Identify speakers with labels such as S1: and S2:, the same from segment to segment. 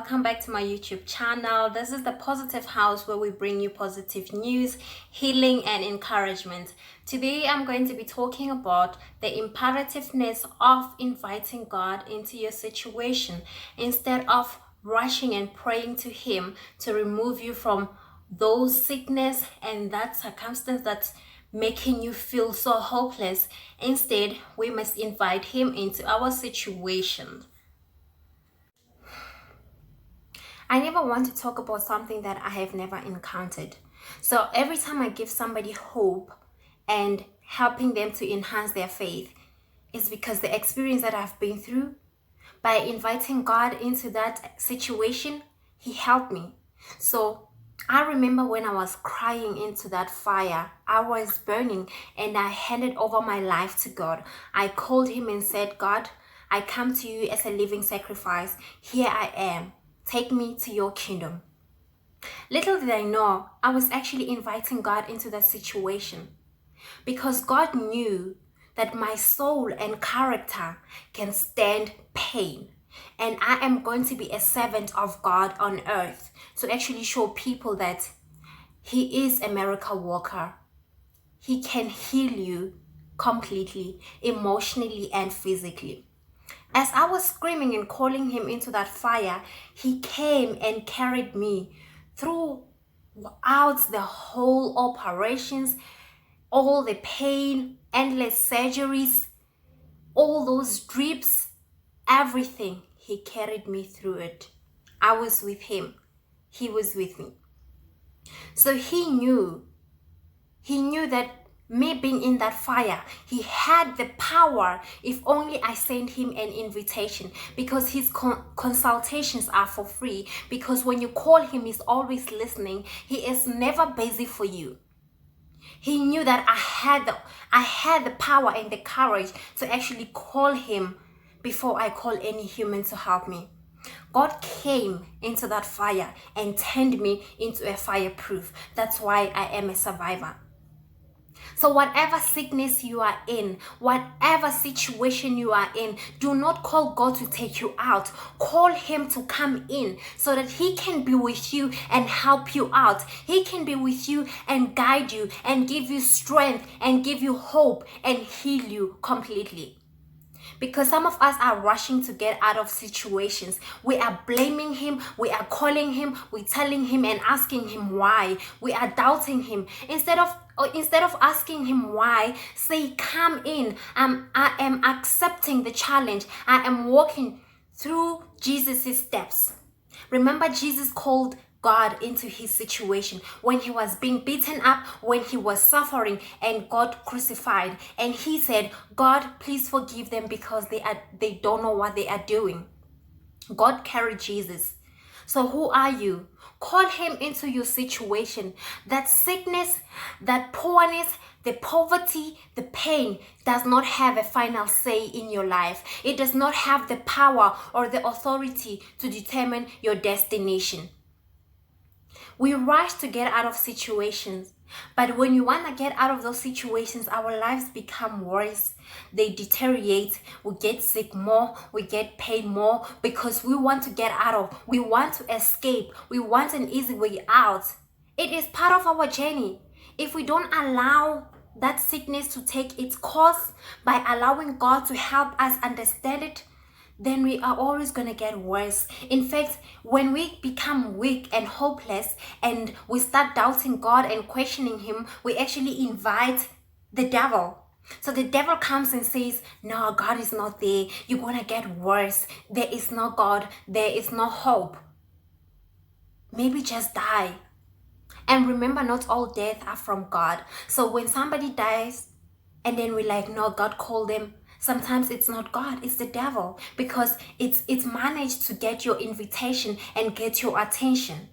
S1: welcome back to my YouTube channel. This is the Positive House where we bring you positive news, healing, and encouragement. Today I'm going to be talking about the imperativeness of inviting God into your situation instead of rushing and praying to Him to remove you from those sickness and that circumstance that's making you feel so hopeless. Instead, we must invite Him into our situation. I never want to talk about something that I have never encountered. So every time I give somebody hope and helping them to enhance their faith, is because the experience that I've been through, by inviting God into that situation, He helped me. So I remember when I was crying into that fire, I was burning and I handed over my life to God. I called Him and said, God, I come to you as a living sacrifice. Here I am. Take me to your kingdom. Little did I know, I was actually inviting God into that situation because God knew that my soul and character can stand pain. And I am going to be a servant of God on earth to actually show people that He is a miracle worker. He can heal you completely, emotionally and physically. As I was screaming and calling Him into that fire, He came and carried me throughout the whole operations, all the pain, endless surgeries, all those drips, everything. He carried me through it. I was with Him. He was with me. So He knew that me being in that fire, He had the power if only I sent Him an invitation, because His consultations are for free, because when you call Him, He's always listening. He is never busy for you. He knew that I had the power and the courage to actually call Him before I call any human to help me. God came into that fire and turned me into a fireproof. That's why I am a survivor. So whatever sickness you are in, whatever situation you are in, do not call God to take you out. Call Him to come in so that He can be with you and help you out. He can be with you and guide you and give you strength and give you hope and heal you completely. Because some of us are rushing to get out of situations. We are blaming Him, we are calling Him, we're telling Him and asking Him why. We are doubting Him. Instead of asking Him why, say, come in. I am accepting the challenge. I am walking through Jesus' steps. Remember, Jesus called God into His situation when He was being beaten up, when He was suffering and got crucified. And He said, God, please forgive them because they don't know what they are doing. God carried Jesus. So who are you? Call Him into your situation. That sickness, that poorness, the poverty, the pain does not have a final say in your life. It does not have the power or the authority to determine your destination. We rush to get out of situations, but when you want to get out of those situations, our lives become worse. They deteriorate. We get sick more. We get pain more because we want to get out of. We want to escape. We want an easy way out. It is part of our journey. If we don't allow that sickness to take its course by allowing God to help us understand it, then we are always going to get worse. In fact, when we become weak and hopeless and we start doubting God and questioning Him, we actually invite the devil. So the devil comes and says, no, God is not there. You're going to get worse. There is no God. There is no hope. Maybe just die. And remember, not all deaths are from God. So when somebody dies and then we're like, no, God called them, sometimes it's not God, it's the devil, because it's managed to get your invitation and get your attention.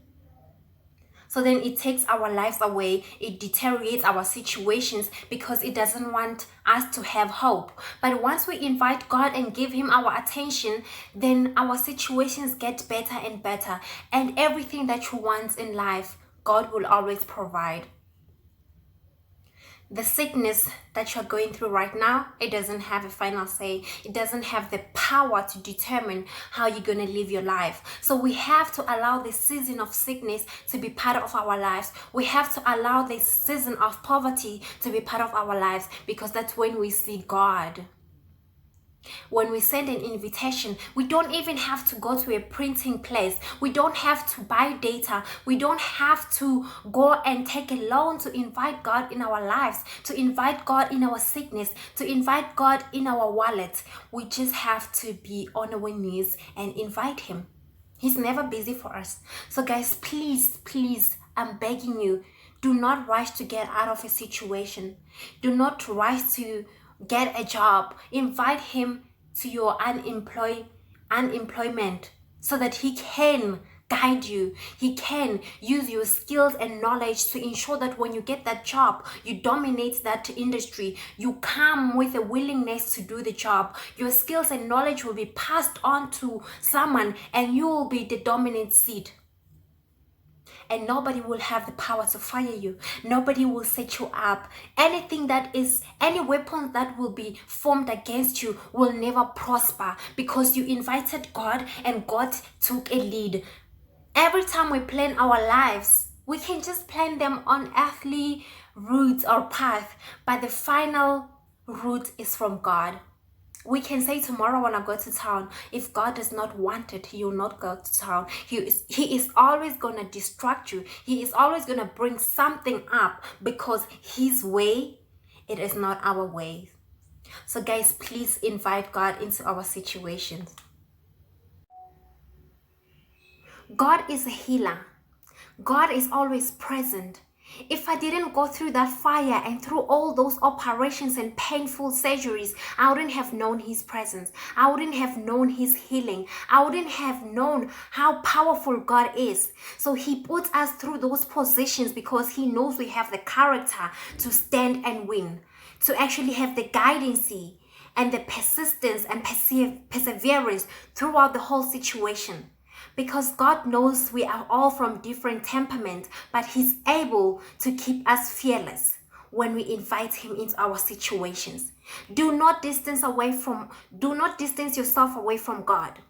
S1: So then it takes our lives away, it deteriorates our situations because it doesn't want us to have hope. But once we invite God and give Him our attention, then our situations get better and better. And everything that you want in life, God will always provide. The sickness that you're going through right now, it doesn't have a final say. It doesn't have the power to determine how you're going to live your life. So we have to allow this season of sickness to be part of our lives. We have to allow this season of poverty to be part of our lives, because that's when we see God. When we send an invitation, we don't even have to go to a printing place. We don't have to buy data. We don't have to go and take a loan to invite God in our lives, to invite God in our sickness, to invite God in our wallet. We just have to be on our knees and invite Him. He's never busy for us. So guys, please, I'm begging you, do not rush to get out of a situation. Do not rush to get a job. Invite Him to your unemployment so that He can guide you. He can use your skills and knowledge to ensure that when you get that job, you dominate that industry. You come with a willingness to do the job. Your skills and knowledge will be passed on to someone, and you will be the dominant seat. And nobody will have the power to fire you. Nobody will set you up. Any weapon that will be formed against you will never prosper, because you invited God and God took a lead. Every time we plan our lives, we can just plan them on earthly routes or path, but the final route is from God. We can say tomorrow when I go to town, if God does not want it, He will not go to town. He is always going to distract you. He is always going to bring something up, because His way, it is not our way. So guys, please invite God into our situations. God is a healer. God is always present. If I didn't go through that fire and through all those operations and painful surgeries, I wouldn't have known His presence. I wouldn't have known His healing. I wouldn't have known how powerful God is. So He puts us through those positions because He knows we have the character to stand and win, to actually have the guidance and the persistence and perseverance throughout the whole situation. Because God knows we are all from different temperaments, but He's able to keep us fearless when we invite Him into our situations. Do not distance yourself away from God,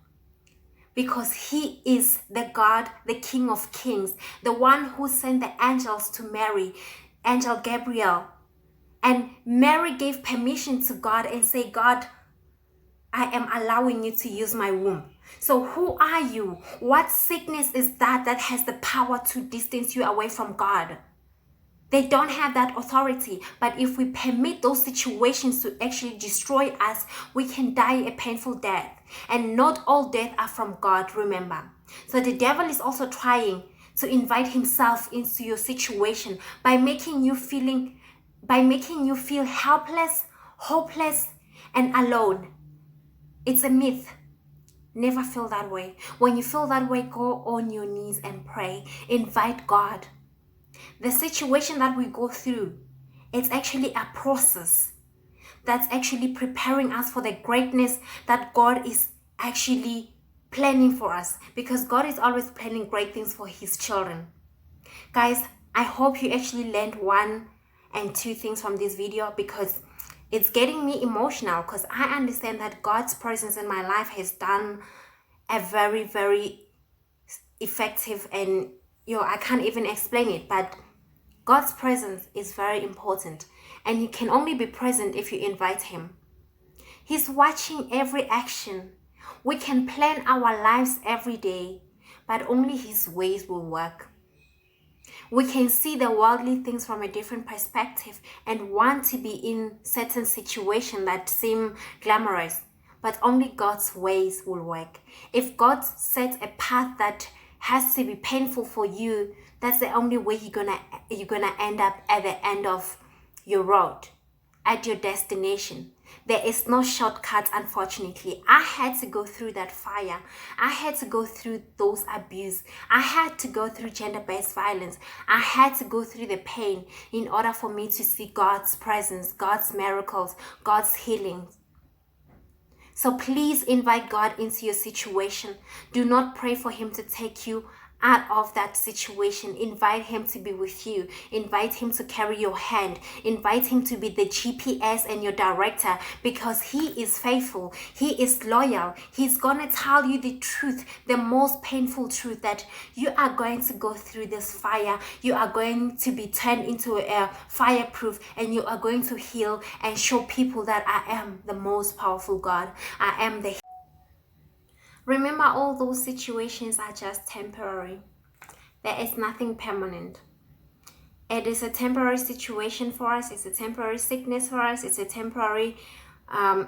S1: because He is the God, the King of Kings, the one who sent the angels to Mary, Angel Gabriel. And Mary gave permission to God and said, God, I am allowing you to use my womb. So who are you? What sickness is that has the power to distance you away from God? They don't have that authority. But if we permit those situations to actually destroy us, we can die a painful death. And not all deaths are from God, remember. So the devil is also trying to invite himself into your situation by making you feel helpless, hopeless, and alone. It's a myth. Never feel that way. When you feel that way, go on your knees and pray. Invite God. The situation that we go through, it's actually a process that's actually preparing us for the greatness that God is actually planning for us, because God is always planning great things for His children. Guys, I hope you actually learned 1 and 2 things from this video, because it's getting me emotional, because I understand that God's presence in my life has done a very, very effective, and I can't even explain it, but God's presence is very important, and He can only be present if you invite Him. He's watching every action. We can plan our lives every day, but only His ways will work. We can see the worldly things from a different perspective and want to be in certain situations that seem glamorous, but only God's ways will work. If God sets a path that has to be painful for you, that's the only way you're gonna end up at the end of your road, at your destination. There is no shortcut, unfortunately. I had to go through that fire. I had to go through those abuse. I had to go through gender-based violence. I had to go through the pain in order for me to see God's presence, God's miracles, God's healing. So please invite God into your situation. Do not pray for Him to take you out of that situation. Invite him to be with you. Invite him to carry your hand. Invite him to be the GPS and your director, because he is faithful. He is loyal. He's going to tell you the truth, the most painful truth, that you are going to go through this fire. You are going to be turned into a fireproof, and you are going to heal and show people that I am the most powerful God. I am the Remember, all those situations are just temporary. There is nothing permanent. It is a temporary situation for us. It's a temporary sickness for us. It's a temporary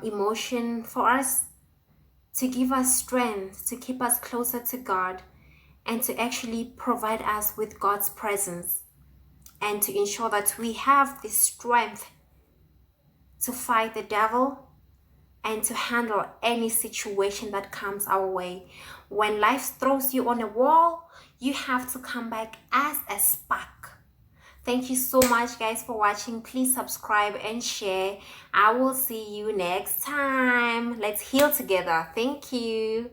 S1: emotion for us, to give us strength, to keep us closer to God, and to actually provide us with God's presence, and to ensure that we have the strength to fight the devil and to handle any situation that comes our way. When life throws you on a wall, you have to come back as a spark. Thank you so much, guys, for watching. Please subscribe and share. I will see you next time. Let's heal together. Thank you.